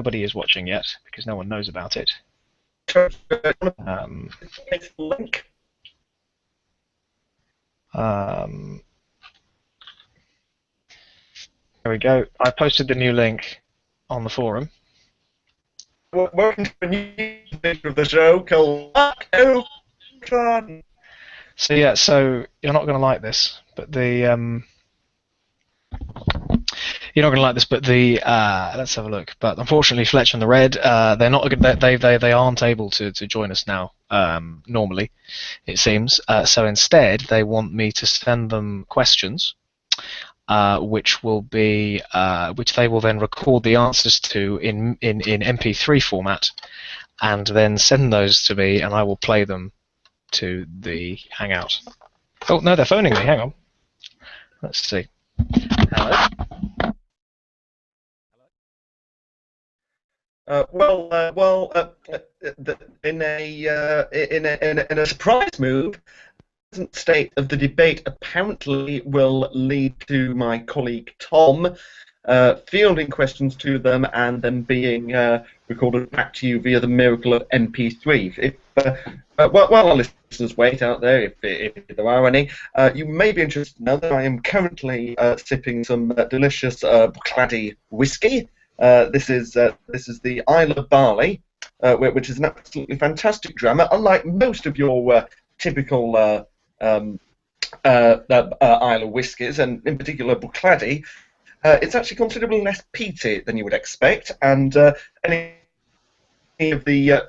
nobody is watching yet because no one knows about it. Link. There we go. I posted the new link on the forum. Welcome to a new edition of the show called Fun. So yeah, so you're not going to like this, but the you're not going to like this, but the let's have a look. But unfortunately, Fletch and the Red, they're not. They aren't able to join us now. Normally, it seems. So instead, they want me to send them questions, which will be which they will then record the answers to in MP3 format, and then send those to me, and I will play them to the Hangout. Oh no, they're phoning me. Hang on. Let's see. Hello. In a surprise move, the present state of the debate apparently will lead to my colleague Tom fielding questions to them and then being recorded back to you via the miracle of MP3. While our listeners wait out there, if there are any, you may be interested to know that I am currently sipping some delicious Buchladi whiskey. This is the Isle of Barley, which is an absolutely fantastic dram. Unlike most of your typical Isle of whiskies, and in particular Buchladi, it's actually considerably less peaty than you would expect, and any of the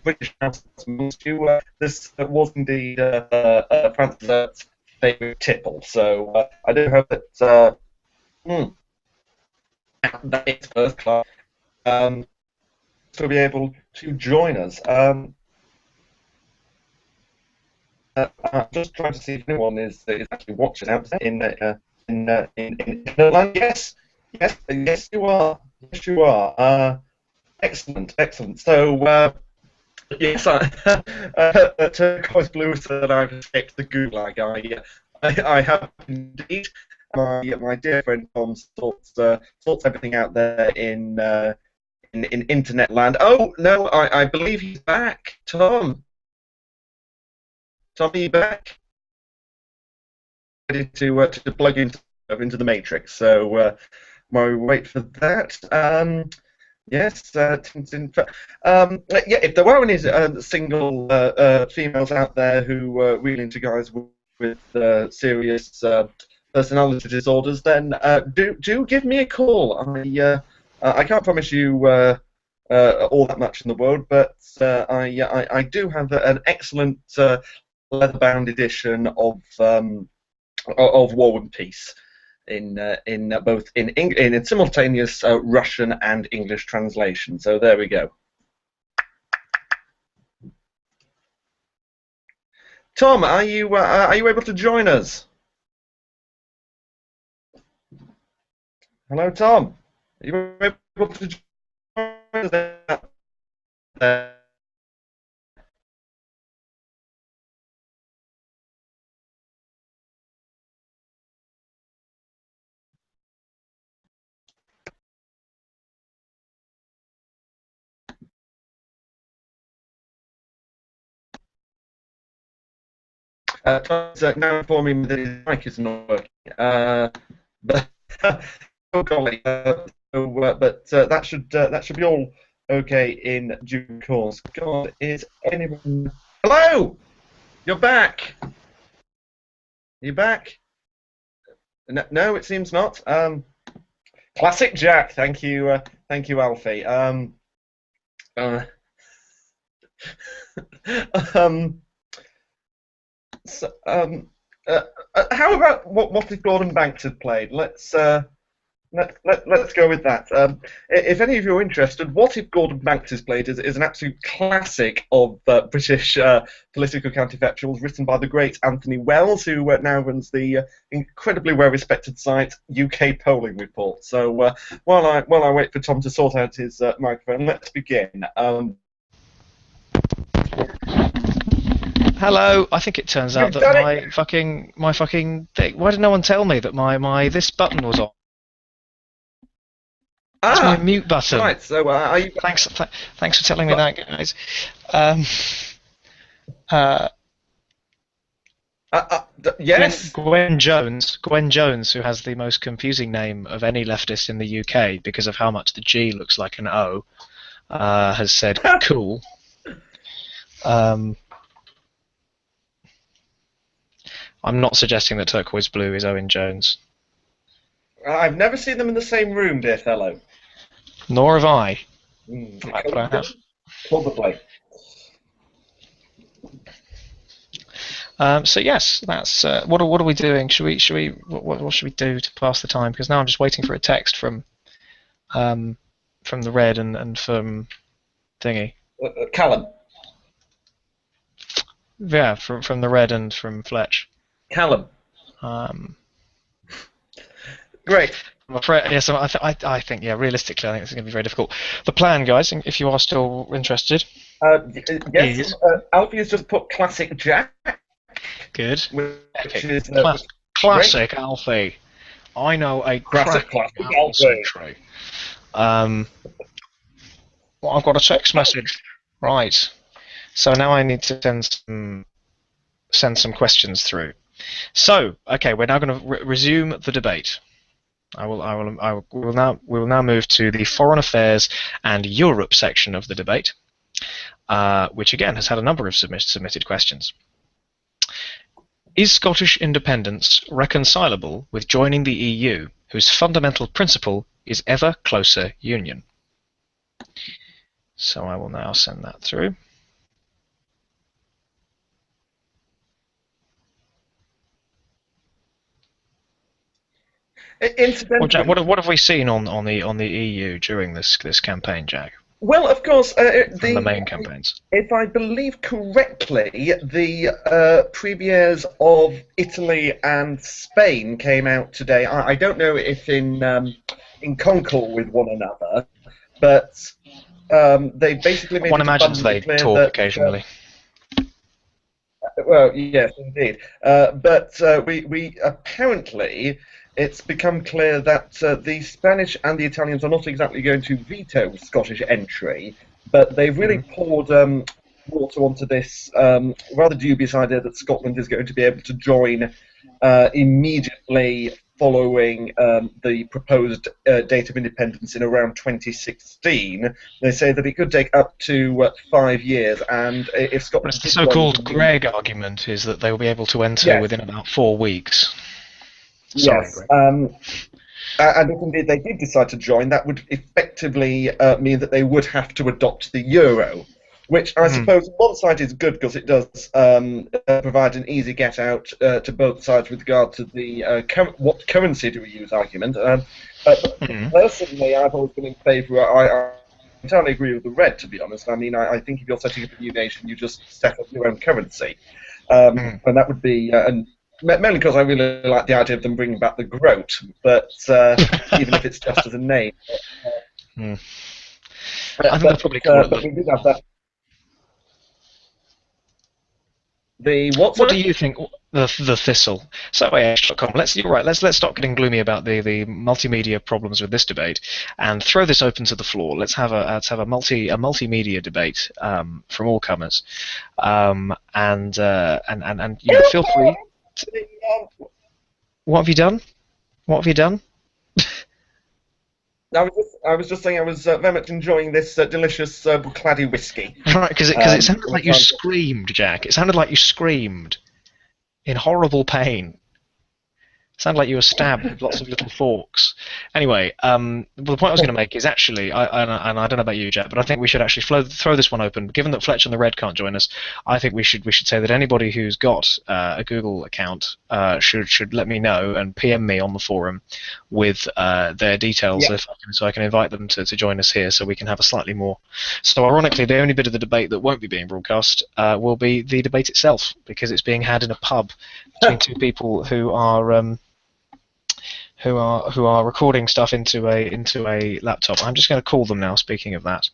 British households amongst you, this was indeed Francis' favourite tipple. So I do hope that that is first class to be able to join us. I'm just trying to see if anyone is actually watching out there in Finland. Yes, you are. Yes, you are. Excellent. So, yes, turquoise blue said I've escaped the gulag. I have indeed. My dear friend Tom sorts everything out there in internet land. Oh no, I believe he's back. Tom, are you back? Ready to plug into the matrix. So while we wait for that, yes, yeah. If there were any single females out there who were really into guys with serious personality disorders, then do give me a call. I can't promise you all that much in the world, but I do have an excellent leather-bound edition of War and Peace in both in simultaneous Russian and English translation. So there we go. Tom, are you able to join us? Hello, Tom. Are you able to join us there? Tom's now informing me that his mic is not working. But oh golly, but that should be all okay in due course. God, is anyone? Hello, you're back. You back? No, it seems not. Classic Jack. Thank you, Alfie. So, how about what if Gordon Banks had played? Let's go with that. If any of you are interested, What If Gordon Banks has played is an absolute classic of British political counterfactuals, written by the great Anthony Wells, who now runs the incredibly well-respected site UK Polling Report. So while I wait for Tom to sort out his microphone, let's begin. Hello. I think it turns out that my fucking thing. Why did no one tell me that my this button was on? That's my mute button. Right. So are you? Thanks for telling me that, guys. Um, uh, Yes. Gwen Jones, who has the most confusing name of any leftist in the UK because of how much the G looks like an O, has said cool. I'm not suggesting that turquoise blue is Owen Jones. I've never seen them in the same room, dear fellow. Nor have I. Right, But I have. Probably. So yes, that's what are we doing? What should we do to pass the time? Because now I'm just waiting for a text from the red and from thingy. Callum. Yeah, from the red and from Fletch. Callum. Great. I'm afraid, yes. I think, yeah. Realistically, I think this is going to be very difficult. The plan, guys, if you are still interested, yes. Alfie has just put classic Jack. Good. Which is classic Alfie. I know a classic Alfie. Well, I've got a text message. Right. So now I need to send some questions through. So, okay, we're now going to resume the debate. We will now move to the Foreign Affairs and Europe section of the debate, which again has had a number of submitted questions. Is Scottish independence reconcilable with joining the EU, whose fundamental principle is ever closer union? So I will now send that through. Incidentally, well, Jack, what have we seen on the EU during this campaign, Jack? Well, of course, the main campaigns. If I believe correctly, the premiers of Italy and Spain came out today. I don't know if in concord with one another, but they basically made one it imagines they talk that, occasionally. Well, yes, indeed. But we apparently, it's become clear that the Spanish and the Italians are not exactly going to veto Scottish entry, but they've really poured water onto this rather dubious idea that Scotland is going to be able to join immediately following the proposed date of independence in around 2016. They say that it could take up to 5 years, and if Scotland... The so-called Greg argument is that they will be able to enter within about 4 weeks. Sorry, yes, and if indeed they did decide to join, that would effectively mean that they would have to adopt the euro, which I suppose on one side is good because it does provide an easy get out to both sides with regard to the what currency do we use argument. Personally, I've always been in favour. I entirely agree with the red, to be honest. I mean, I think if you're setting up a new nation, you just set up your own currency, and that would be mainly because I really like the idea of them bringing back the groat, but even if it's just as a name. I think they'll probably call it we did have that. The what? What do you think? The thistle. So AH.com. You're right. Let's stop getting gloomy about the multimedia problems with this debate, and throw this open to the floor. Let's have a multimedia debate from all comers, and you know, feel free. What have you done? What have you done? I was just saying I was very much enjoying this delicious Buccleuch whiskey. Right, because it sounded like you screamed, Jack. It sounded like you screamed in horrible pain. It sounded like you were stabbed with lots of little forks. Anyway, the point I was going to make is actually, and I don't know about you, Jack, but I think we should actually throw this one open. Given that Fletch and the Red can't join us, I think we should say that anybody who's got a Google account should let me know and PM me on the forum with their details, so I can invite them to join us here, so we can have a slightly more. So ironically, the only bit of the debate that won't be being broadcast will be the debate itself, because it's being had in a pub between two people who are who are recording stuff into a laptop. I'm just going to call them now. Speaking of that,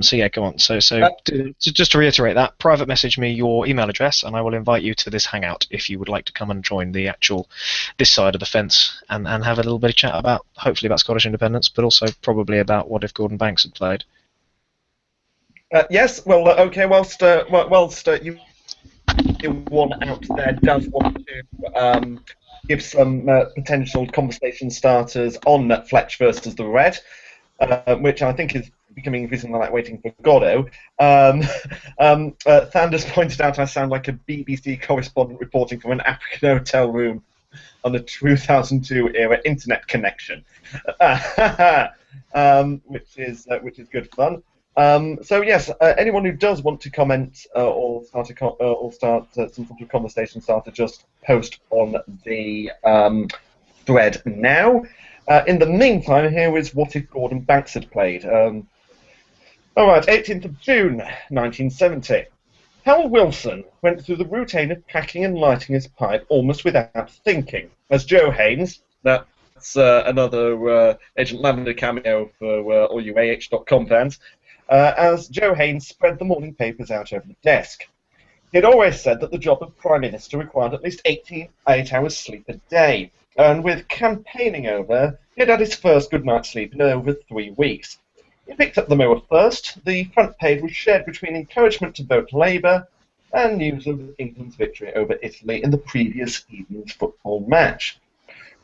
so yeah, go on. Just to reiterate that, private message me your email address, and I will invite you to this hangout if you would like to come and join the actual this side of the fence and have a little bit of chat about hopefully about Scottish independence, but also probably about what if Gordon Banks had played. Yes, well, okay. Whilst you one out there does want to give some potential conversation starters on Fletch versus the Red, which I think is becoming increasingly like waiting for Godot. Thanders pointed out I sound like a BBC correspondent reporting from an African hotel room on the 2002 era internet connection, which is good fun. So yes, anyone who does want to comment or start some sort of conversation starter, just post on the thread now. In the meantime, here is what if Gordon Banks had played. All right, 18th of June, 1970. Hal Wilson went through the routine of packing and lighting his pipe almost without thinking, as Joe Haynes, that's another Agent Lavender cameo for all you AH.com fans, as Joe Haynes spread the morning papers out over the desk. He had always said that the job of Prime Minister required at least 8 hours sleep a day, and with campaigning over, he had had his first good night's sleep in over 3 weeks. He picked up the Mirror first. The front page was shared between encouragement to vote Labour and news of England's victory over Italy in the previous evening's football match.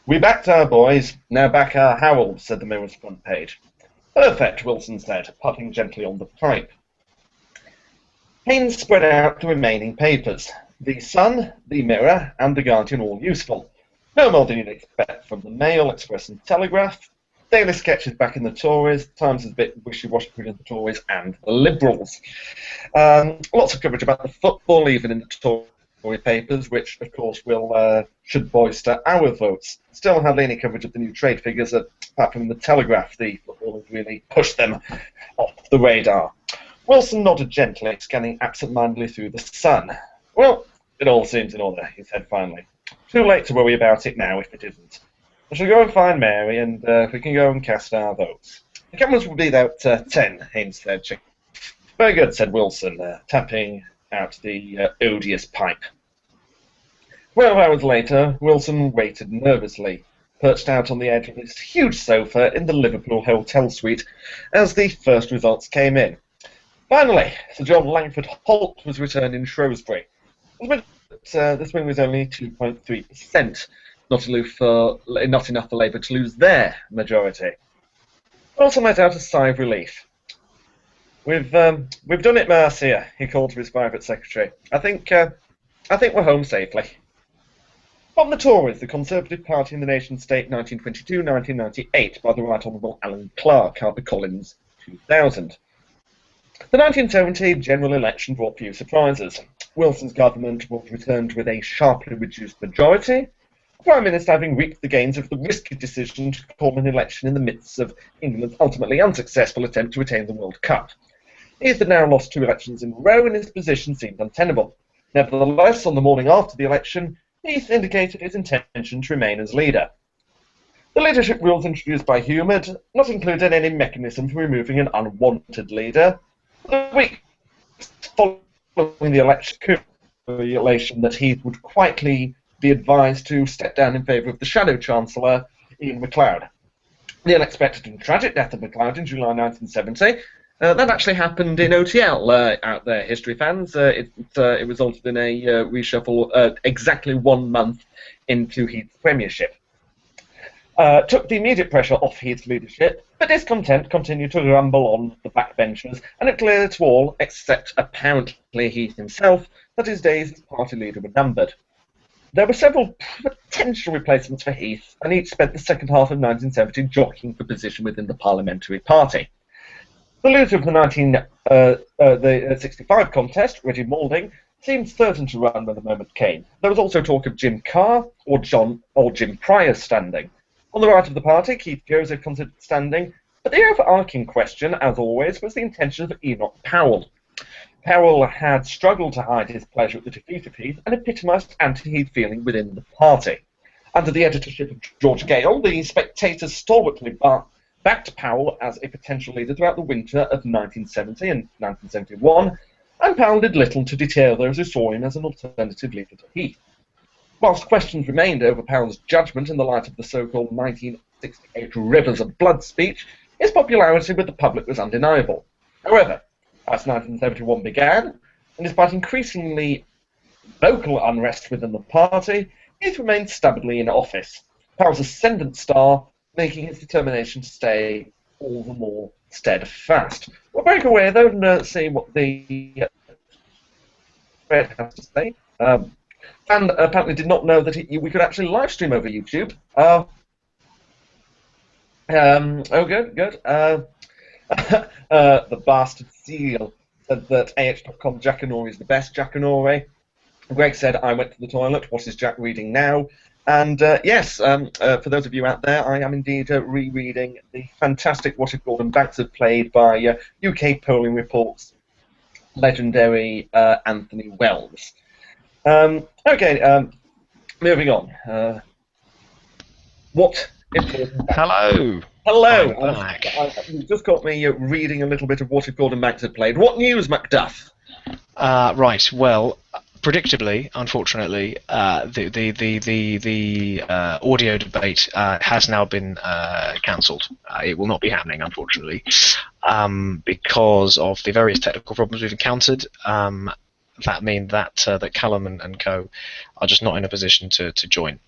We backed our boys, now back our Harold, said the Mirror's front page. Perfect, Wilson said, puffing gently on the pipe. Haynes spread out the remaining papers. The Sun, the Mirror, and the Guardian all useful. No more than you'd expect from the Mail, Express and Telegraph. Daily sketches back in the Tories, Times is a bit wishy-washy between the Tories and the Liberals. Lots of coverage about the football, even in the Tory papers, which, of course, should bolster our votes. Still hardly any coverage of the new trade figures, apart from the Telegraph. The football has really pushed them off the radar. Wilson nodded gently, scanning absent-mindedly through the Sun. Well, it all seems in order, he said finally. Too late to worry about it now, if it isn't. I shall go and find Mary, and we can go and cast our votes. The cameras will be there at 10, Haynes said. Very good, said Wilson, tapping out the odious pipe. 12 hours later, Wilson waited nervously, perched out on the edge of his huge sofa in the Liverpool hotel suite, as the first results came in. Finally, Sir John Langford Holt was returned in Shrewsbury. This win was only 2.3%. Not enough for Labour to lose their majority. Wilson let out a sigh of relief. We've done it, Marcia, he called to his private secretary. I think we're home safely. From the Tories, the Conservative Party in the nation-state 1922-1998 by the Right Honourable Alan Clark, HarperCollins 2000. The 1970 general election brought few surprises. Wilson's government was returned with a sharply reduced majority, the Prime Minister having reaped the gains of the risky decision to call an election in the midst of England's ultimately unsuccessful attempt to retain the World Cup. Heath had now lost 2 elections in a row and his position seemed untenable. Nevertheless, on the morning after the election, Heath indicated his intention to remain as leader. The leadership rules introduced by Hume had not included any mechanism for removing an unwanted leader. The week following the election, that Heath would quietly be advised to step down in favour of the Shadow Chancellor, Ian MacLeod. The unexpected and tragic death of MacLeod in July 1970, that actually happened in OTL, out there, history fans. It resulted in a reshuffle exactly 1 month into Heath's premiership. Took the immediate pressure off Heath's leadership, but discontent continued to rumble on the backbenchers, and it cleared to all, except apparently Heath himself, that his days as party leader were numbered. There were several potential replacements for Heath, and each spent the second half of 1970 jockeying for position within the parliamentary party. The loser of the 65 contest, Reggie Malding, seemed certain to run when the moment came. There was also talk of Jim Carr or Jim Pryor standing. On the right of the party, Keith Joseph considered standing, but the overarching question, as always, was the intention of Enoch Powell. Powell had struggled to hide his pleasure at the defeat of Heath and epitomised anti-Heath feeling within the party. Under the editorship of George Gale, the Spectator stalwartly backed Powell as a potential leader throughout the winter of 1970 and 1971, and Powell did little to deter those who saw him as an alternative leader to Heath. Whilst questions remained over Powell's judgment in the light of the so-called 1968 Rivers of Blood speech, his popularity with the public was undeniable. However, as 1971 began, and despite increasingly vocal unrest within the party, Heath remained stubbornly in office, Powell's ascendant star making his determination to stay all the more steadfast. We'll break away, though, and see what the Fred has to say. And apparently did not know that we could actually live stream over YouTube. Oh, good. The bastard seal said that AH.com Jackanory is the best Jackanory. Greg said, I went to the toilet. What is Jack reading now? And yes, for those of you out there, I am indeed rereading the fantastic What If Gordon Banks had played by UK Polling Report's legendary Anthony Wells. Okay, moving on. What if... Hello. Hello. I'm back. You just got me reading a little bit of What If Gordon Banks had played. What news, Macduff? Right. Well, predictably, unfortunately, the audio debate has now been cancelled. It will not be happening, unfortunately, because of the various technical problems we've encountered. That mean that that Callum and co are just not in a position to join.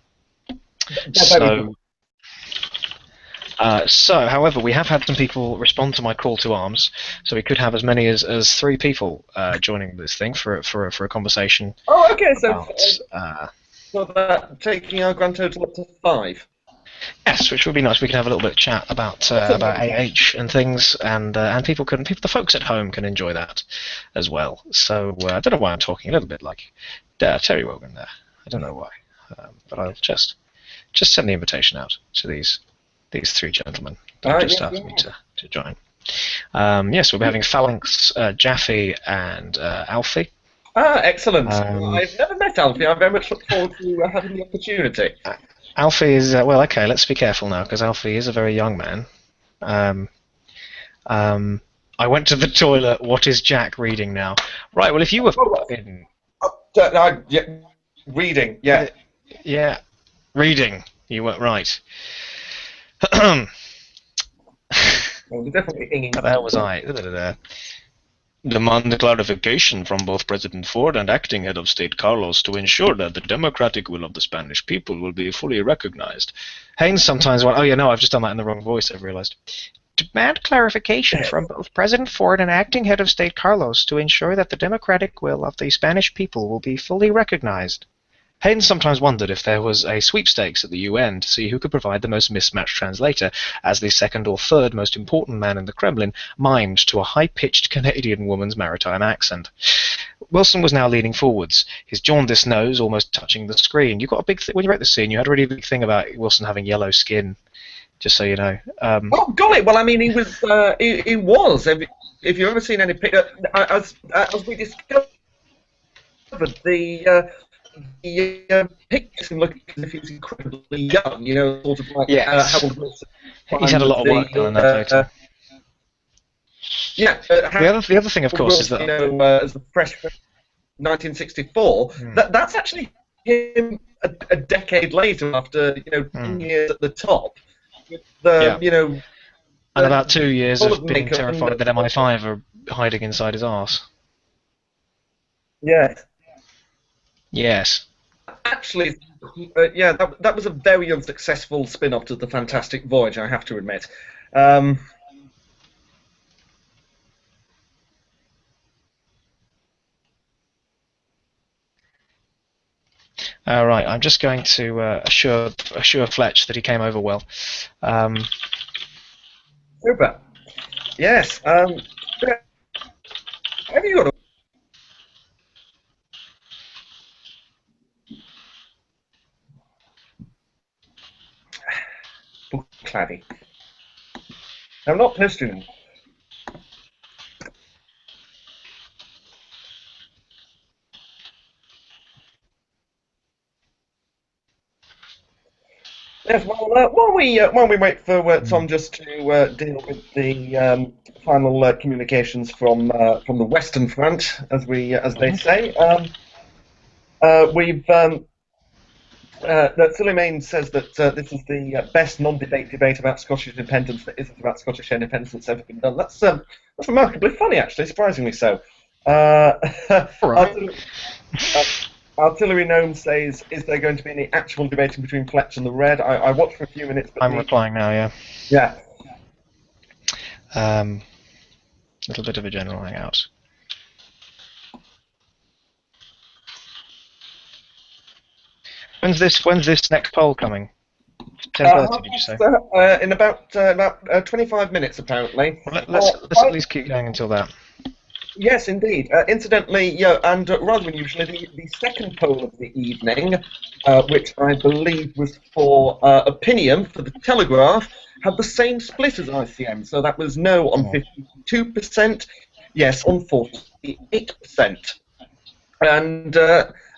So, however, we have had some people respond to my call to arms, so we could have as many as 3 people joining this thing for a conversation. Oh, okay. So, about, taking our grand total up to 5. Yes, which would be nice. We can have a little bit of chat about AH and things, and the folks at home can enjoy that as well. So I don't know why I'm talking a little bit like Terry Wogan there. I don't know why, but I'll just send the invitation out to these 3 gentlemen that have just asked me to join. Yes, we'll be having Phalanx, Jaffe, and Alfie. Ah, excellent. I've never met Alfie. I very much look forward to having the opportunity. Alfie is well. Okay, let's be careful now because Alfie is a very young man. I went to the toilet. What is Jack reading now? Right. Well, if you were reading, yeah, yeah, reading. You were right. Well, definitely thinking. What the hell was I? Demand clarification from both President Ford and Acting Head of State Carlos to ensure that the democratic will of the Spanish people will be fully recognized. Haynes sometimes went, oh yeah, no, I've just done that in the wrong voice, I've realized. Demand clarification from both President Ford and Acting Head of State Carlos to ensure that the democratic will of the Spanish people will be fully recognized. Haynes sometimes wondered if there was a sweepstakes at the UN to see who could provide the most mismatched translator, as the 2nd or 3rd most important man in the Kremlin mimed to a high-pitched Canadian woman's maritime accent. Wilson was now leaning forwards, his jaundiced nose almost touching the screen. You got a big when you wrote the scene, you had a really big thing about Wilson having yellow skin, just so you know. Oh, golly! Well, I mean, he was. He was. If you've ever seen any picture, as we discovered, the pictures him looking as if he was incredibly young, you know, sort of like Harold Wilson. He's had a lot of work done on that photo. Yeah. The other thing, of course, is that as the fresh 1964, that's actually him a decade later, after 10 years at the top. And about 2 years of being terrified that MI5 are hiding inside his arse. Yeah. Yes. Actually, that was a very unsuccessful spin-off to the Fantastic Voyage, I have to admit. Right, I'm just going to assure Fletch that he came over well. Super. Yes. Have you got a... Claddy. I'm not posting. Yes, well, while we wait for Tom just to deal with the final communications from the Western Front, as they say, we've that Suleiman says that this is the best non-debate debate about Scottish independence that isn't about Scottish independence that's ever been done. That's remarkably funny, actually, surprisingly so. Uh, All right. artillery, uh, Artillery Gnome says, "Is there going to be any actual debating between Fletch and the Red?" I watched for a few minutes, but I'm replying now. Yeah. yeah. Little bit of a general hangout. When's this next poll coming? 10:30, did you say? In about 25 minutes, apparently. Well, let's at least keep going until that. Yes, indeed. Incidentally, yeah, and rather unusually, the second poll of the evening, which I believe was for opinion for the Telegraph, had the same split as ICM. So that was no on 52%, yes on 48%. And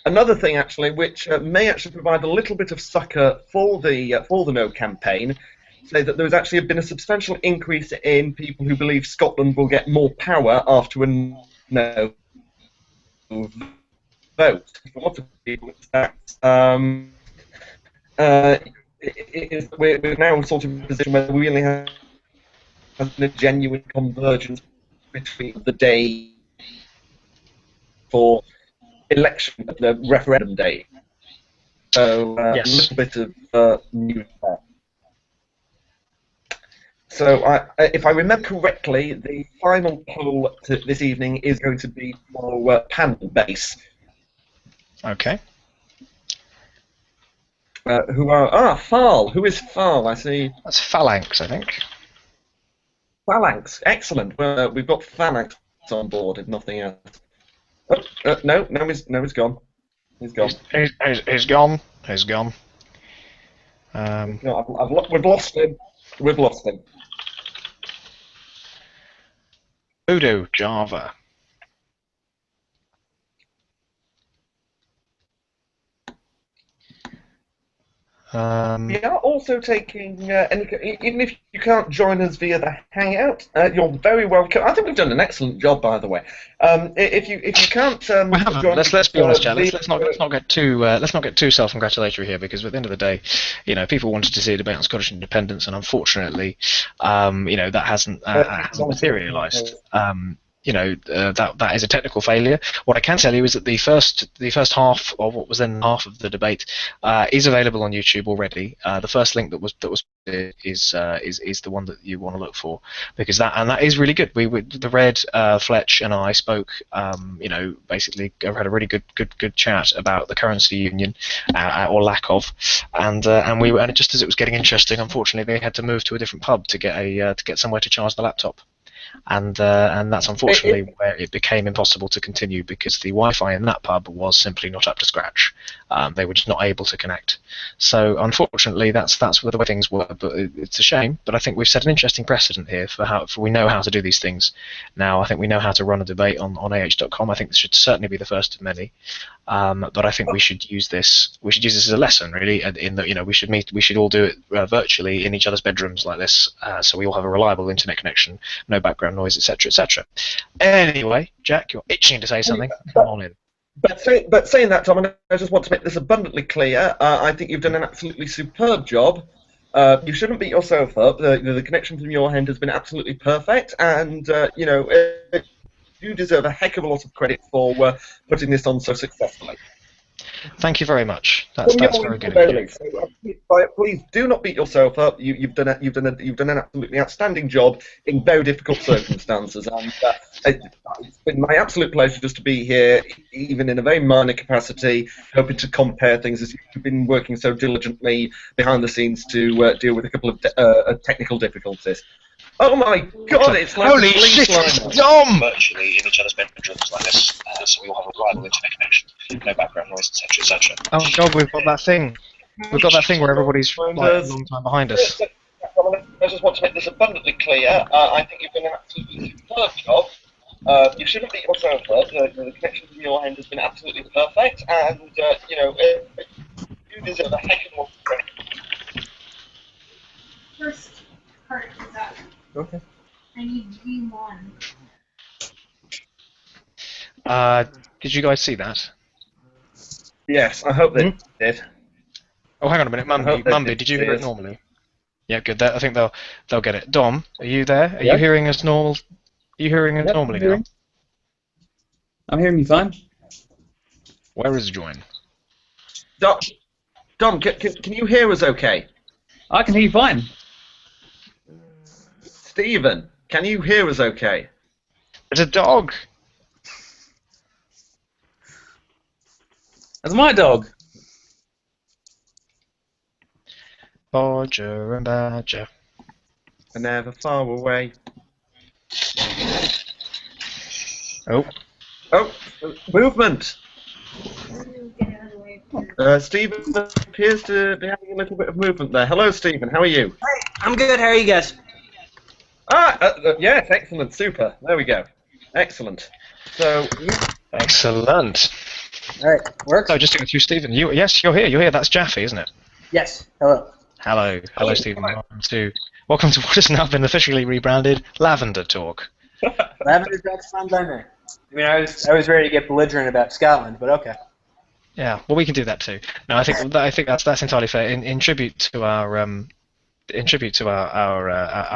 another thing, actually, which may actually provide a little bit of succor for the No campaign, say that there has actually been a substantial increase in people who believe Scotland will get more power after a No vote. For lots of people, it's that we're now sort of in a position where we really have a genuine convergence between the day for election, the referendum day. So a Yes. little bit of news there. So if I remember correctly, the final poll this evening is going to be for panel base. Okay. Who are Farl? Who is Farl? I see. That's Phalanx, I think. Phalanx. Excellent. Well, we've got Phalanx on board, if nothing else. No, he's gone. He's gone. He's gone. He's gone. No, we've lost him. We've lost him. Voodoo Java. We are also taking, even if you can't join us via the Hangout, you're very welcome. I think we've done an excellent job, by the way. If you can't, We haven't. join Let's be honest, Chad. via, Let's not get too self-congratulatory here, because at the end of the day, people wanted to see a debate on Scottish independence, and unfortunately, that hasn't materialised. That is a technical failure. What I can tell you is that the first half of what was then half of the debate is available on YouTube already. The first link that was is the one that you want to look for, because that is really good. The Red, Fletch and I spoke, basically had a really good chat about the currency union or lack of, and just as it was getting interesting, unfortunately they had to move to a different pub to get somewhere to charge the laptop. And that's unfortunately where it became impossible to continue, because the Wi-Fi in that pub was simply not up to scratch. They were just not able to connect. So unfortunately, that's where the way things were. But it's a shame. But I think we've set an interesting precedent here for we know how to do these things. Now I think we know how to run a debate on ah.com. I think this should certainly be the first of many. But I think we should use this. We should use this as a lesson, really. In that, we should all do it virtually in each other's bedrooms like this, so we all have a reliable internet connection, no background noise, etc., etc. Anyway, Jack, you're itching to say something. Come on in. But saying that, Tom, I just want to make this abundantly clear. I think you've done an absolutely superb job. You shouldn't beat yourself up. The connection from your end has been absolutely perfect, and you deserve a heck of a lot of credit for putting this on so successfully. Thank you very much. That's very good of you. So, please do not beat yourself up. You've done an absolutely outstanding job in very difficult circumstances, and it's been my absolute pleasure just to be here, even in a very minor capacity, hoping to compare things as you've been working so diligently behind the scenes to deal with a couple of technical difficulties. Oh my God! It's like holy shit! It's Dom. Virtually in each other's bedrooms like this, so we all have a reliable internet connection, no background noise, etc., etc. Oh God, we've got that thing. We've got that thing where everybody's like a long time behind us. I just want to make this abundantly clear. I think you've done an absolutely superb job. You shouldn't beat yourself up. The connection from your end has been absolutely perfect, and you deserve a heck of a lot of credit. Okay. I need G1. Did you guys see that? Yes, I hope they Hmm? did. Oh, hang on a minute, I hope they Mumby, did you hear it see normally? Yeah, good. I think they'll get it. Dom, are you there? Are Yeah. you hearing us normal? Are you hearing us Yep, normally now? I'm hearing you fine. Where is Join? Dom, can you hear us okay? I can hear you fine. Stephen, can you hear us okay? It's a dog. That's my dog. Bodger and Badger. And never far away. Oh, Oh, movement! Get out of the way. Stephen appears to be having a little bit of movement there. Hello, Stephen, how are you? I'm good. How are you guys? Yes, excellent, super. There we go. Excellent. So, excellent. All right. Works. So just to go through Stephen. Yes, you're here. You're here. That's Jaffe, isn't it? Yes. Hello. Hello, Stephen. Welcome to what has now been officially rebranded Lavender Talk. Lavender Jack's fine by me. I mean, I was ready to get belligerent about Scotland, but okay. Yeah, well, we can do that too. No, I think that's entirely fair. In tribute to our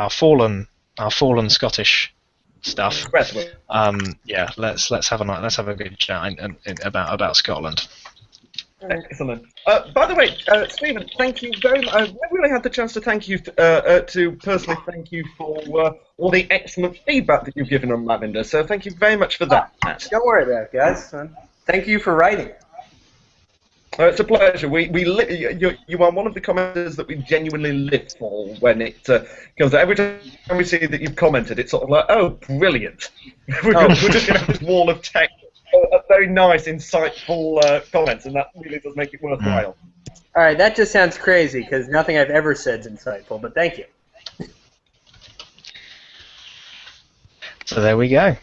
fallen Scottish stuff. Yeah, let's have a good chat about Scotland. Excellent. By the way, Stephen, thank you very much. I've never really had the chance to thank you to personally thank you for all the excellent feedback that you've given on Lavender. So thank you very much for that. Don't worry about it, guys. Thank you for writing. It's a pleasure. You are one of the commenters that we genuinely live for when it comes out. Every time we see that you've commented, it's sort of like, oh, brilliant. We're just going to have this wall of text, very nice, insightful comments, and that really does make it worthwhile. All right, that just sounds crazy because nothing I've ever said is insightful, but thank you. So there we go.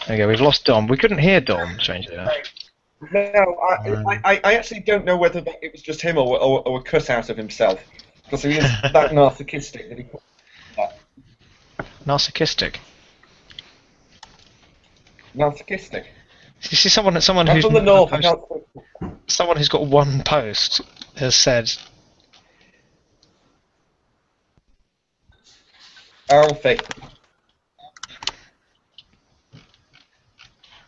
There we go. We've lost Dom. We couldn't hear Dom, strangely enough. No, I actually don't know whether it was just him or a cut out of himself, because he is that narcissistic that he. Narcissistic. Narcissistic. You see, someone I'm who's from the north. someone who's got one post has said, Alfie.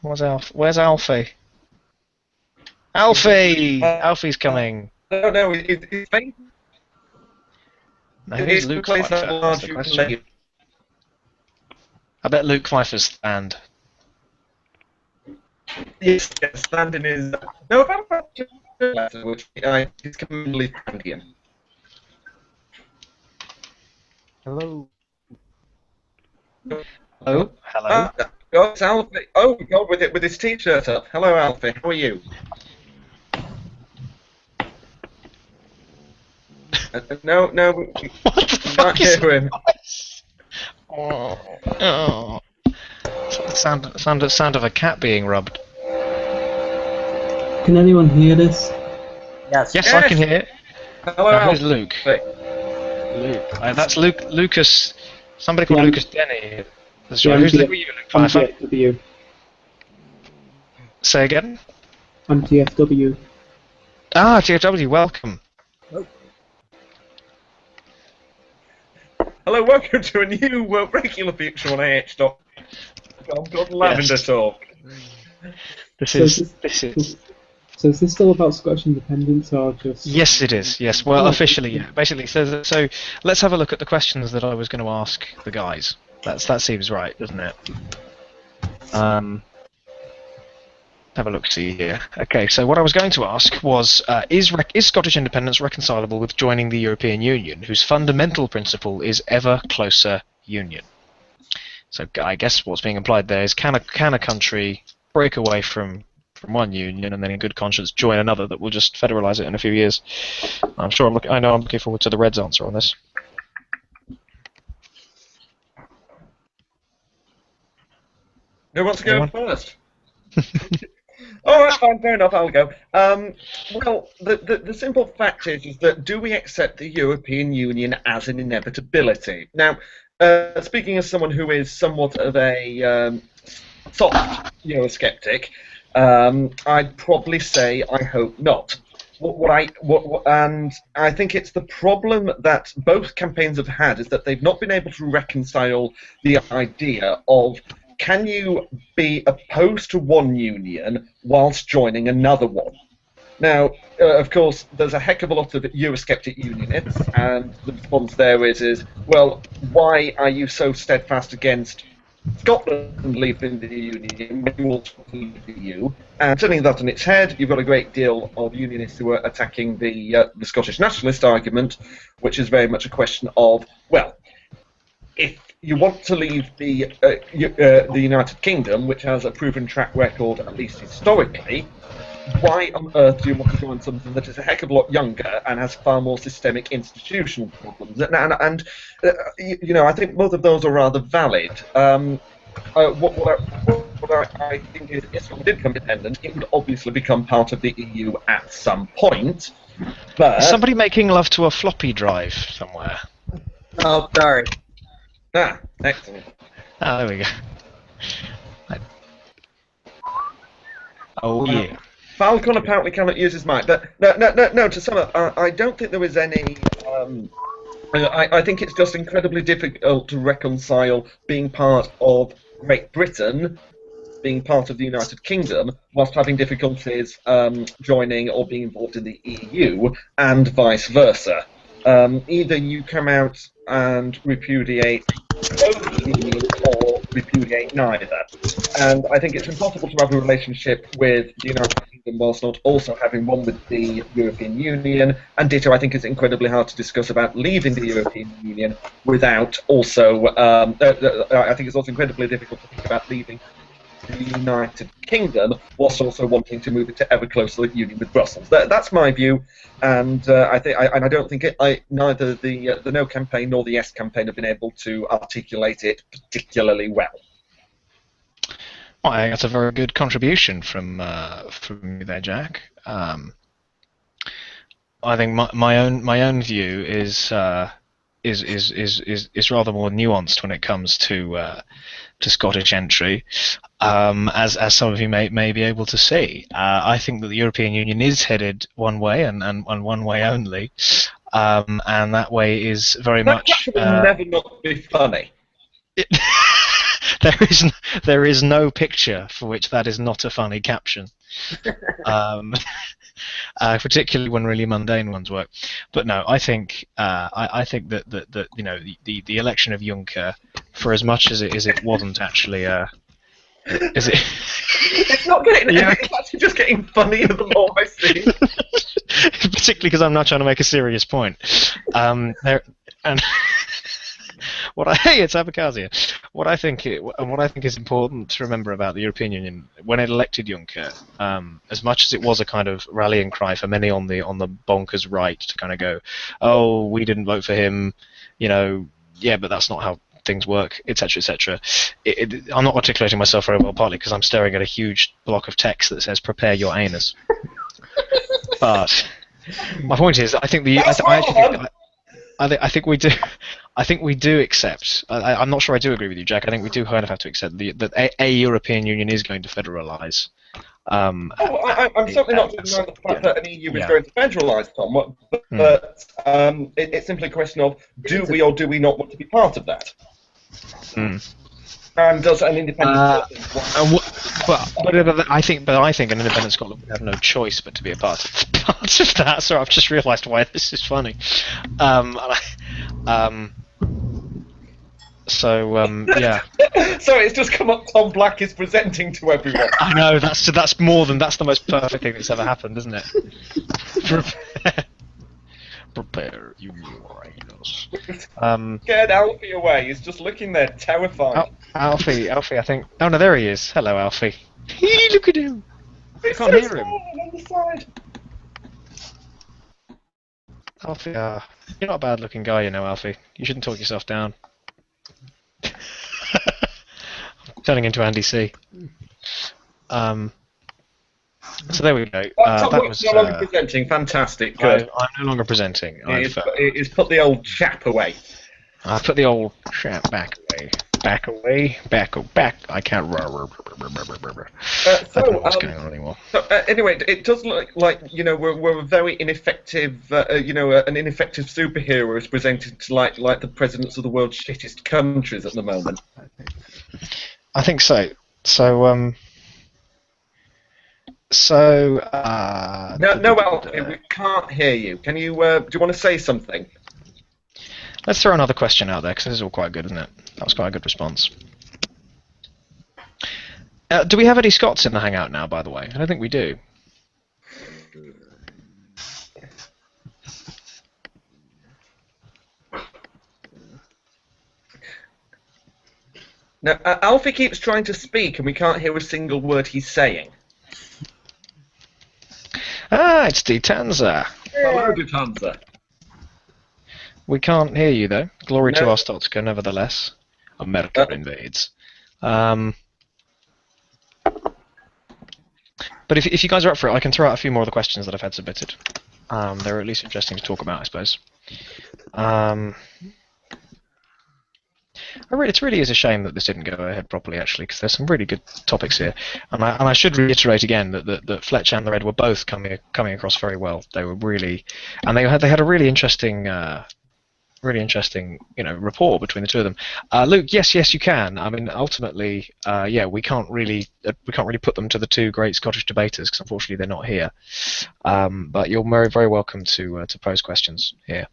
Where's Alfie? Alfie! Alfie's coming. No, he's fake. No, who's Luke Pfeiffer? That's the question. I bet Luke Pfeiffer's stand. Yes, standing is. No, about which he's completely Indian. Hello. Hello. Oh, it's Alfie. Oh, God, with his t-shirt up. Hello, Alfie. How are you? No, we can't hear him. Oh. Sound of a cat being rubbed. Can anyone hear this? Yes. Yes, I can hear it. Hello, Now, who's Alfie. Luke? Luke. That's Lucas. Somebody called Lucas Denny. That's right. Who's Luke? Luke I'm Pfeiffer? TFW. Say again. I'm TFW. Ah, TFW. Welcome. Hello, welcome to a new regular feature on AH.com called Lavender Talk. This is. So is this still about Scottish independence or just... Yes, it is. Yes, well, officially, yeah. Basically, so let's have a look at the questions that I was going to ask the guys. That seems right, doesn't it? Have a look, see here. Okay, so what I was going to ask was, is Scottish independence reconcilable with joining the European Union, whose fundamental principle is ever closer union? So I guess what's being implied there is, can a country break away from one union and then in good conscience join another that will just federalise it in a few years? I'm looking forward to the Reds' answer on this. Who wants to go first? All right, fine, fair enough. I'll go. Well, the simple fact is that do we accept the European Union as an inevitability? Now, speaking as someone who is somewhat of a soft Eurosceptic, I'd probably say I hope not. And I think it's the problem that both campaigns have had is that they've not been able to reconcile the idea of can you be opposed to one union whilst joining another one? Now, of course, there's a heck of a lot of Eurosceptic unionists, and the response there is, well, why are you so steadfast against Scotland leaving the Union when you also leave the EU? And turning that on its head, you've got a great deal of unionists who are attacking the Scottish nationalist argument, which is very much a question of, well, if you want to leave the United Kingdom, which has a proven track record, at least historically, why on earth do you want to join something that is a heck of a lot younger and has far more systemic institutional problems? And I think both of those are rather valid. What I think is, if Scotland did become independent, it would obviously become part of the EU at some point. But Is somebody making love to a floppy drive somewhere? Oh, sorry. Excellent. Ah, there we go. Oh yeah. Falcon apparently cannot use his mic, but no. To sum up, I don't think there is any. I think it's just incredibly difficult to reconcile being part of Great Britain, being part of the United Kingdom, whilst having difficulties joining or being involved in the EU, and vice versa. Either you come out and repudiate both unions or repudiate neither. And I think it's impossible to have a relationship with the United Kingdom whilst not also having one with the European Union. And ditto, I think it's incredibly hard to discuss about leaving the European Union without also, I think it's also incredibly difficult to think about leaving the United Kingdom whilst also wanting to move into ever closer union with Brussels. That's my view, and I don't think neither the No campaign nor the Yes campaign have been able to articulate it particularly well. Well, I think that's a very good contribution from you there, Jack. I think my own view is rather more nuanced when it comes to Scottish entry, as some of you may be able to see. I think that the European Union is headed one way and one way only, and that way is very much. That will never not be funny. There is no picture for which that is not a funny caption. Particularly when really mundane ones work. But no, I think that the election of Juncker, for as much as it wasn't actually is it? It's not getting. Yeah. It's actually just getting funnier the more I see. Particularly because I'm not trying to make a serious point. It's Abkhazia. What I think is important to remember about the European Union when it elected Juncker, as much as it was a kind of rallying cry for many on the bonkers right to kind of go, oh, we didn't vote for him, yeah, but that's not how things work, etc., etc. I'm not articulating myself very well, partly because I'm staring at a huge block of text that says "Prepare your anus." But my point is, I think I think we do. I think we do accept. I'm not sure I do agree with you, Jack. I think we do kind of have to accept that a European Union is going to federalise. I'm certainly not denying the fact that an EU is going to federalise, Tom. But it's simply a question of do we or do we not want to be part of that? And does an independent Scotland? But I think an independent Scotland would have no choice but to be a part of that. So I've just realised why this is funny. Yeah. Sorry, it's just come up. Tom Black is presenting to everyone. I know that's the most perfect thing that's ever happened, isn't it? Prepare your anus. Scared Alfie away. He's just looking there, terrified. Alfie, I think. Oh no, there he is. Hello, Alfie. Look at him. I can't hear him. On the side. Alfie, you're not a bad-looking guy, Alfie. You shouldn't talk yourself down. Turning into Andy C. So there we go. Tom That Wick's was. no longer presenting. Fantastic. Good. I'm no longer presenting. He's put the old chap away. I put the old chap back away. Back away. Back. I can't. I don't know what's going on anymore. So, anyway, it does look like we're a very ineffective, an ineffective superhero is presented to like the presidents of the world's shittest countries at the moment. I think so. So. No, Alfie, we can't hear you. Can you? Do you want to say something? Let's throw another question out there because this is all quite good, isn't it? That was quite a good response. Do we have any Scots in the hangout now, by the way? I don't think we do. No, Alfie keeps trying to speak and we can't hear a single word he's saying. Ah, it's Detanza. Hello, Detanza. We can't hear you, though. Glory to our Stotska, nevertheless. America invades. But if you guys are up for it, I can throw out a few more of the questions that I've had submitted. They're at least interesting to talk about, I suppose. It really is a shame that this didn't go ahead properly, actually, because there's some really good topics here. And I should reiterate again that Fletch and the Red were both coming across very well. They were really, and they had a really interesting rapport between the two of them. Luke, yes, you can. I mean, ultimately, we can't really put them to the two great Scottish debaters because unfortunately they're not here. But you're very, very welcome to pose questions here.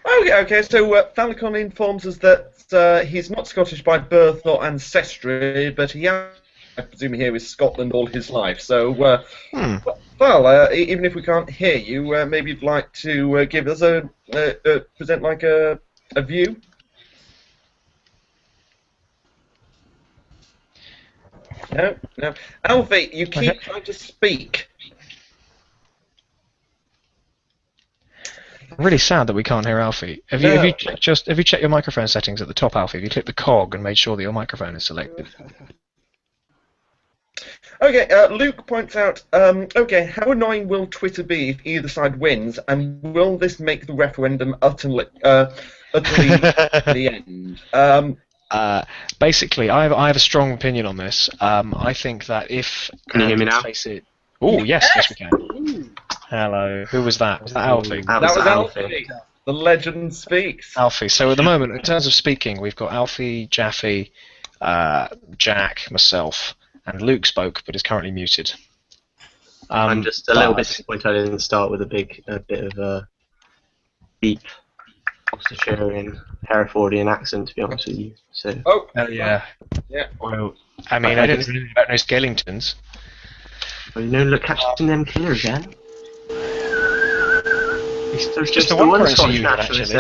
Okay. So Falcon informs us that he's not Scottish by birth or ancestry, but he, I presume, here is Scotland all his life. So, well, even if we can't hear you, maybe you'd like to give us present like a view. No. Alfie, you keep trying to speak. I'm really sad that we can't hear Alfie. Have you checked your microphone settings at the top, Alfie? Have you clicked the cog and made sure that your microphone is selected? Okay, Luke points out, okay, how annoying will Twitter be if either side wins, and will this make the referendum utterly the end? Basically, I have a strong opinion on this. I think that if... Can you hear me now? Oh, yes, we can. Hello, who was that? Was that Alfie? That was Alfie. The legend speaks. Alfie. So at the moment, in terms of speaking, we've got Alfie, Jaffe, Jack, myself, and Luke spoke, but is currently muted. I'm just a little bit disappointed I didn't start with a bit of a deep Worcestershirean, Herefordian accent, to be honest with you. So. Oh yeah. Well, I mean, I didn't really know about no Skellingtons. Well, look, catching them clear again. There's just the one Scottish nationalist.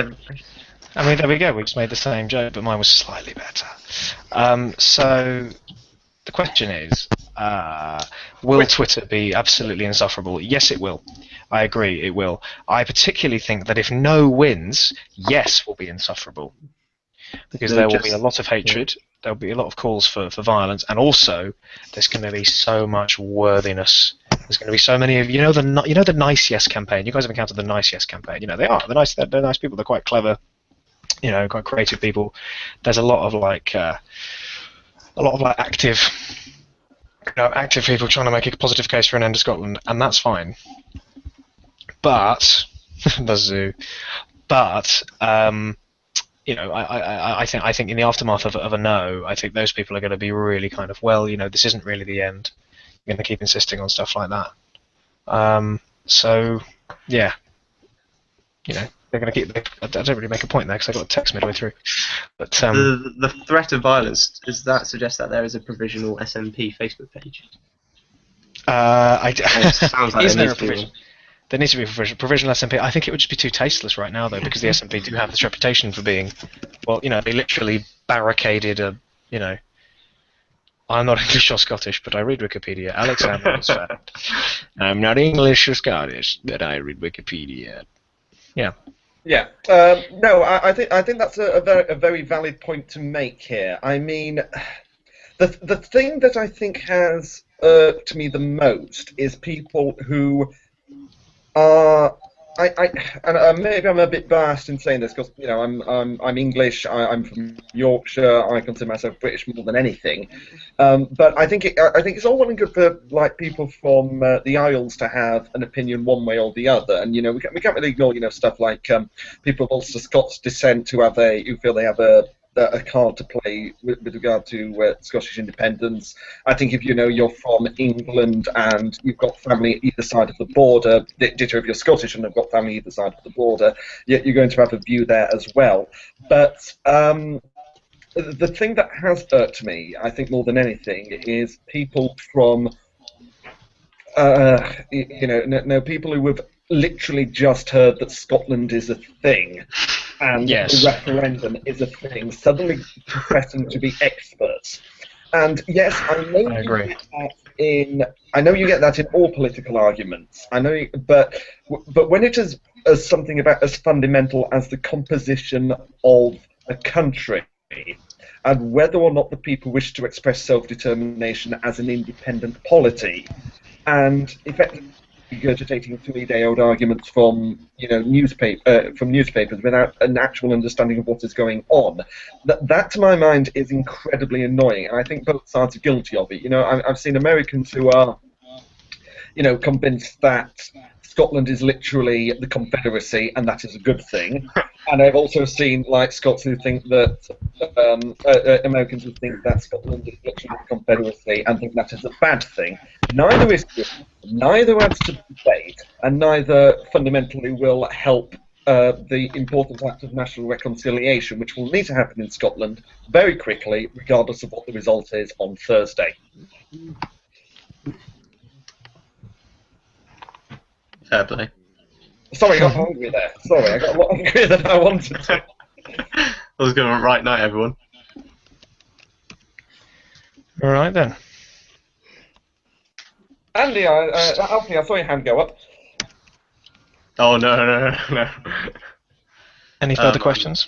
I mean, there we go. We just made the same joke, but mine was slightly better. So the question is, will Twitter be absolutely insufferable? Yes, it will. I agree, it will. I particularly think that if no wins, yes will be insufferable. Because there will be a lot of hatred, there'll be a lot of calls for violence, and also there's going to be so much worthiness. There's going to be so many of the Nice Yes campaign. You guys have encountered the Nice Yes campaign. They're nice people. They're quite clever. Quite creative people. There's a lot of active people trying to make a positive case for an end to Scotland, and that's fine. But the zoo. But I think in the aftermath of a no, I think those people are going to be really kind of, well, this isn't really the end. I'm going to keep insisting on stuff like that. So, yeah. They're going to keep. I don't really make a point there because I got a text midway through. But the threat of violence, does that suggest that there is a provisional SNP Facebook page? Sounds like there needs to be a provisional SNP. I think it would just be too tasteless right now, though, because the SNP do have this reputation for being, well, they literally barricaded I'm not English or Scottish, but I read Wikipedia. Alexander is fact. I'm not English or Scottish, but I read Wikipedia. Yeah. Yeah. No, I think that's a very valid point to make here. I mean, the thing that I think has irked me the most is people who are. And maybe I'm a bit biased in saying this because I'm English. I'm from Yorkshire. I consider myself British more than anything. But I think it's all well and good for like people from the Isles to have an opinion one way or the other. And we can't really ignore stuff like people of Ulster Scots descent who feel they have a card to play with regard to Scottish independence. I think if you're from England and you've got family either side of the border, ditto if you're Scottish and have got family either side of the border, you're going to have a view there as well. But the thing that has irked me, I think more than anything, is people from people who have literally just heard that Scotland is a thing and Yes. the referendum is a thing, suddenly professing to be experts. And yes, I agree. you get that in all political arguments. But when it is as something about as fundamental as the composition of a country and whether or not the people wish to express self-determination as an independent polity, and effectively regurgitating three-day-old arguments from newspapers without an actual understanding of what is going on, that to my mind is incredibly annoying, and I think both sides are guilty of it. I've seen Americans who are convinced that Scotland is literally the Confederacy, and that is a good thing. And I've also seen Scots who think that Americans who think that Scotland is literally the Confederacy and think that is a bad thing. Neither is good. Neither adds to the debate, and neither fundamentally will help the important act of national reconciliation, which will need to happen in Scotland very quickly, regardless of what the result is on Thursday. Fair play. Sorry, I got hungry there. Sorry, I got a lot hungrier than I wanted to. I was going to right night, everyone. All right then. Andy, Alfie, I saw your hand go up. Oh, no. Any further questions?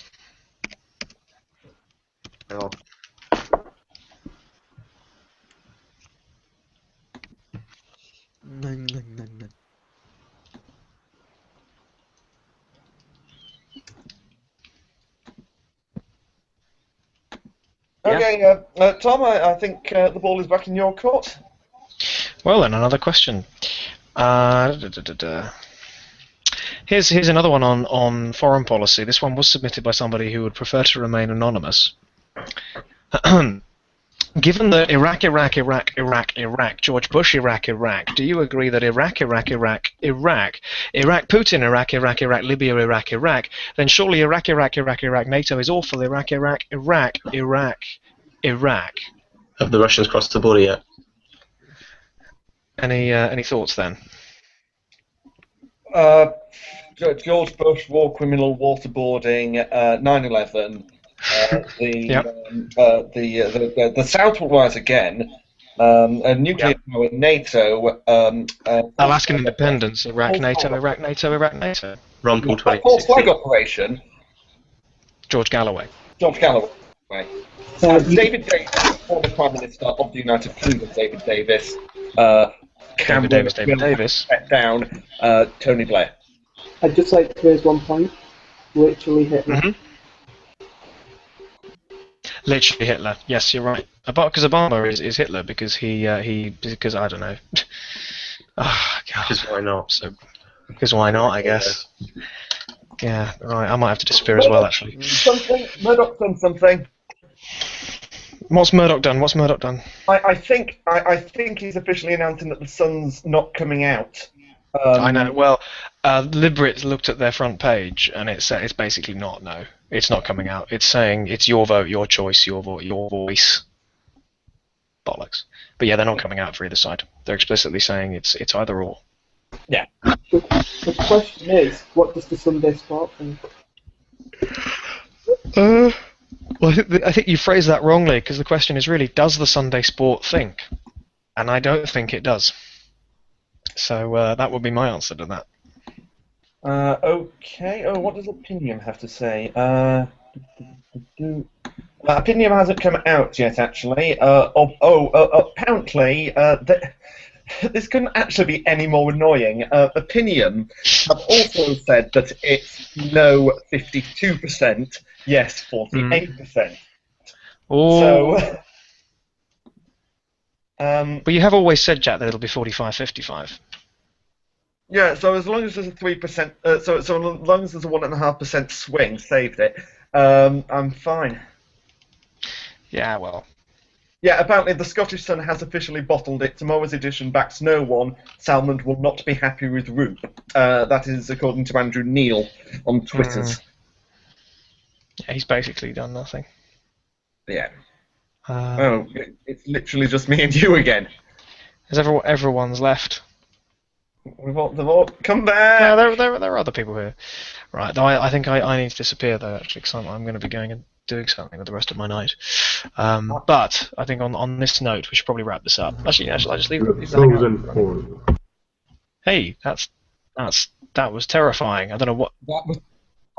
No. Okay, Tom, I think the ball is back in your court. Well then, another question. Here's another one on foreign policy. This one was submitted by somebody who would prefer to remain anonymous. Given the Iraq, George Bush, Iraq, do you agree that Iraq, Putin, Iraq, Libya, Iraq, then surely Iraq, NATO is awful, Iraq. Have the Russians crossed the border yet? Any thoughts then? George Bush, war criminal, waterboarding, 9/11. The South will rise again. Nuclear power, NATO. Alaskan independence, Iraq, NATO. Ron Paul False flag 2016. operation. George Galloway. David Davis, former Prime Minister of the United Kingdom. David Davis. David Davis. Set down. Tony Blair. I'd just like to raise one point. Literally Hitler. Mm-hmm. Literally Hitler. Yes, you're right. Because Obama is Hitler because because I don't know. Oh, God. Because why not? Because why not? I guess. Yeah. Right. I might have to disappear as well. Actually. Murdoch's done something. What's Murdoch done? I think he's officially announcing that the Sun's not coming out. I know. Well, Librit looked at their front page, and it's basically not. No, it's not coming out. It's saying it's your vote, your choice, your voice. Bollocks. But yeah, they're not coming out for either side. They're explicitly saying it's either or. Yeah. The question is, what does the Sunday Sport think? Well, I think you phrased that wrongly, because the question is really, does the Sunday Sport think? And I don't think it does. So that would be my answer to that. Okay. Oh, what does opinion have to say? Opinion hasn't come out yet, actually. Apparently, this couldn't actually be any more annoying. Opinion have also said that it's no 52%, yes 48%. Oh. So, but you have always said, Jack, that it'll be 45-55. yeah. So as long as there's a 3%, so as long as there's a 1.5% swing, saved it. I'm fine. Yeah, well. Yeah, apparently the Scottish Sun has officially bottled it. Tomorrow's edition backs no one. Salmond will not be happy with Roop. That is according to Andrew Neil on Twitters. Yeah, he's basically done nothing. Yeah. It's literally just me and you again. Everyone's left. They've all come back. No, there are other people here. Right, though I think I need to disappear though, actually, because I'm going to be going and doing something with the rest of my night. But I think on this note, we should probably wrap this up. Actually, I just leave it. Hey, that was terrifying. I don't know what.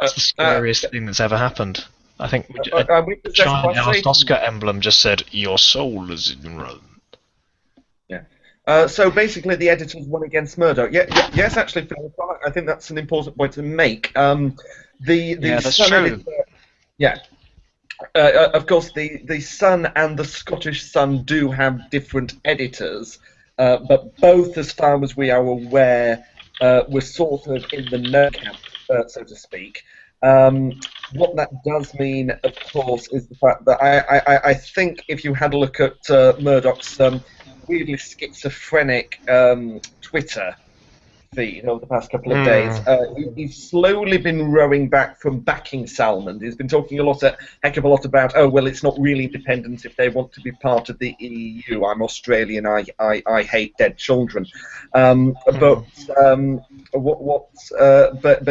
That's the scariest thing that's ever happened. I think a giant Oscar emblem just said, "Your soul is in run." Yeah. So basically, the editors won against Murdoch. Yes, actually, Phil, I think that's an important point to make. That's true. Yeah. Of course, the Sun and the Scottish Sun do have different editors, but both, as far as we are aware, were sort of in the no camp, so to speak. What that does mean, of course, is the fact that I think if you had a look at Murdoch's weirdly schizophrenic Twitter feed over the past couple of days, he's slowly been rowing back from backing Salmond. He's been talking a heck of a lot about, oh, well, it's not really independence if they want to be part of the EU. I'm Australian. I hate dead children. But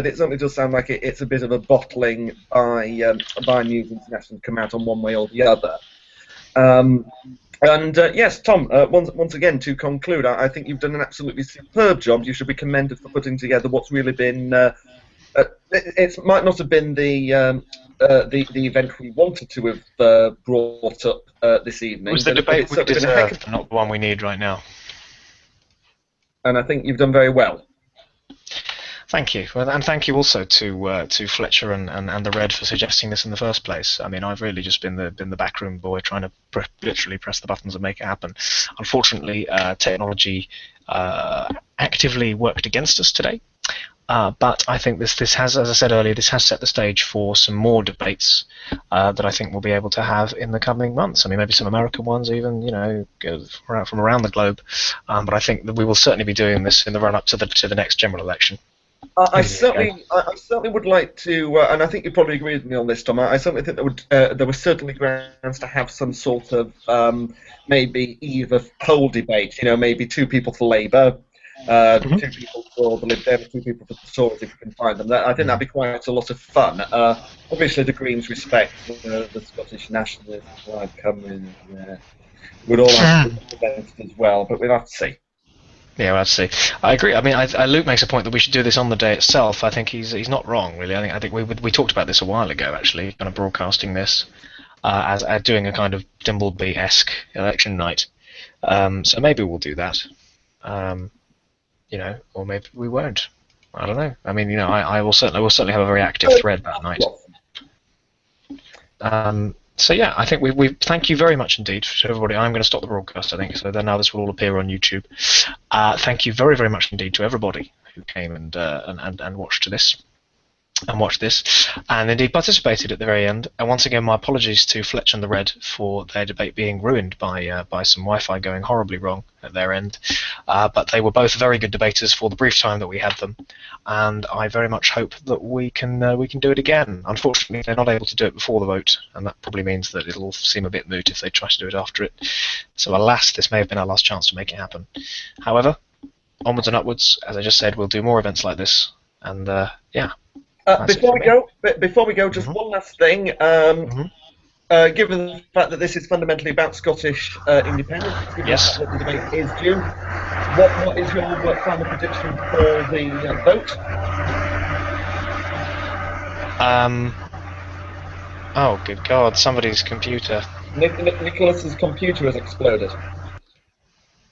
it certainly does sound like it's a bit of a bottling by News International to come out on one way or the other. Yes, Tom, once again, to conclude, I think you've done an absolutely superb job. You should be commended for putting together what's really been... it might not have been the event we wanted to have brought up this evening. It was the debate we deserve, not the one we need right now. And I think you've done very well. Thank you, and thank you also to Fletcher and the Red for suggesting this in the first place. I mean, I've really just been the backroom boy trying to literally press the buttons and make it happen. Unfortunately, technology actively worked against us today. But I think this has, as I said earlier, this has set the stage for some more debates that I think we'll be able to have in the coming months. I mean, maybe some American ones, even, from around the globe. But I think that we will certainly be doing this in the run-up to the next general election. I certainly would like to, and I think you probably agree with me on this, Tom. I certainly think there were certainly grounds to have some sort of maybe eve of poll debate. Maybe 2 people for Labour, 2 people for the Lib Dems, 2 people for the Tories, if you can find them. I think that'd be quite a lot of fun. Obviously, the Greens respect the Scottish nationalists who come in. Would all have to be presented as well, but we'll have to see. Yeah, we'll have to see. I agree. I mean, Luke makes a point that we should do this on the day itself. I think he's not wrong, really. I think we talked about this a while ago, actually, kind of broadcasting this as doing a kind of Dimbleby-esque election night. So maybe we'll do that. Or maybe we won't. I don't know. I mean, I will certainly have a very active thread that night. So yeah, I think we thank you very much indeed to everybody. I'm going to stop the broadcast, I think, so then now this will all appear on YouTube. Thank you very, very much indeed to everybody who came and watched this. And watched this, and indeed participated at the very end. And once again, my apologies to Fletch and the Red for their debate being ruined by some Wi-Fi going horribly wrong at their end. But they were both very good debaters for the brief time that we had them, and I very much hope that we can do it again. Unfortunately, they're not able to do it before the vote, and that probably means that it'll seem a bit moot if they try to do it after it. So alas, this may have been our last chance to make it happen. However, onwards and upwards, as I just said, we'll do more events like this, and yeah. Before we go, just one last thing. Given the fact that this is fundamentally about Scottish independence, given the fact that the debate is due, what is your final prediction for the vote? Oh, good God! Somebody's computer. Nicholas's computer has exploded.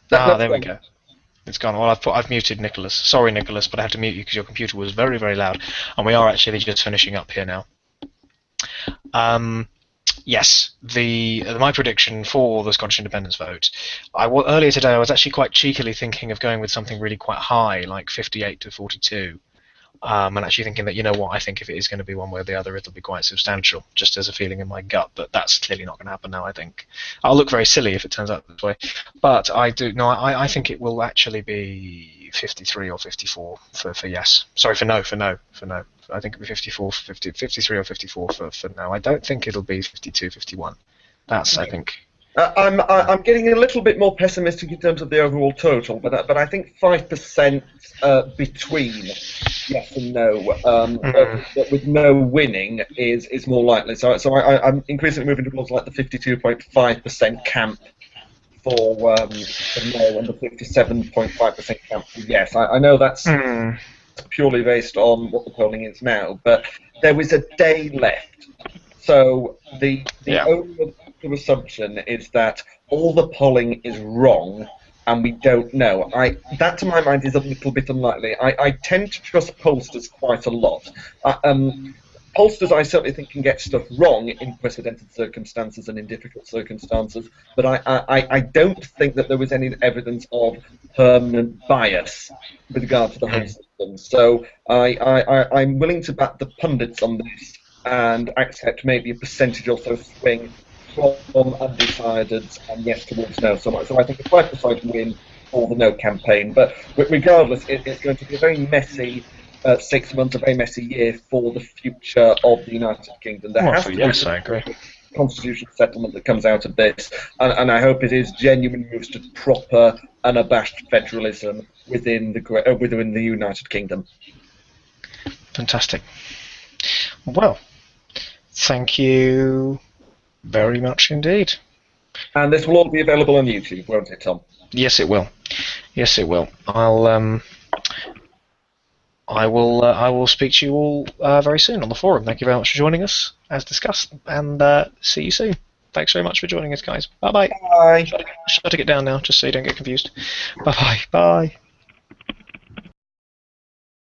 There we go. It's gone. Well, I've muted Nicholas. Sorry, Nicholas, but I had to mute you because your computer was very, very loud, and we are actually just finishing up here now. Yes, my prediction for the Scottish independence vote. Earlier today I was actually quite cheekily thinking of going with something really quite high, like 58 to 42. And actually thinking that, you know what, I think if it is going to be one way or the other, it'll be quite substantial, just as a feeling in my gut. But that's clearly not going to happen now, I think. I'll look very silly if it turns out this way. But I think it will actually be 53 or 54 for yes. Sorry, for no. I think it'll be 53 or 54 for no. I don't think it'll be 52, 51. That's, I think... I'm getting a little bit more pessimistic in terms of the overall total, but I think 5% between yes and no, but with no winning is more likely. So I'm increasingly moving towards like the 52.5% camp for no and the 57.5% camp for yes. I know that's purely based on what the polling is now, but there is a day left. So the only assumption is that all the polling is wrong and we don't know. That to my mind is a little bit unlikely. I tend to trust pollsters quite a lot. Pollsters I certainly think can get stuff wrong in precedented circumstances and in difficult circumstances, but I don't think that there was any evidence of permanent bias with regard to the whole system. So I'm willing to back the pundits on this and accept maybe a percentage or so swing from undecided and yes towards no. So I think a 5% win for the no campaign. But regardless, it's going to be a very messy 6 months, a very messy year for the future of the United Kingdom. There has to be I agree. a constitutional settlement that comes out of this, and I hope it is genuine moves to proper, unabashed federalism within the United Kingdom. Fantastic. Well, thank you very much indeed. And this will all be available on YouTube, won't it, Tom? Yes, it will. Yes, it will. I will speak to you all very soon on the forum. Thank you very much for joining us, as discussed, and see you soon. Thanks very much for joining us, guys. Bye-bye. Bye. Shutting it down now, just so you don't get confused. Bye-bye. Bye.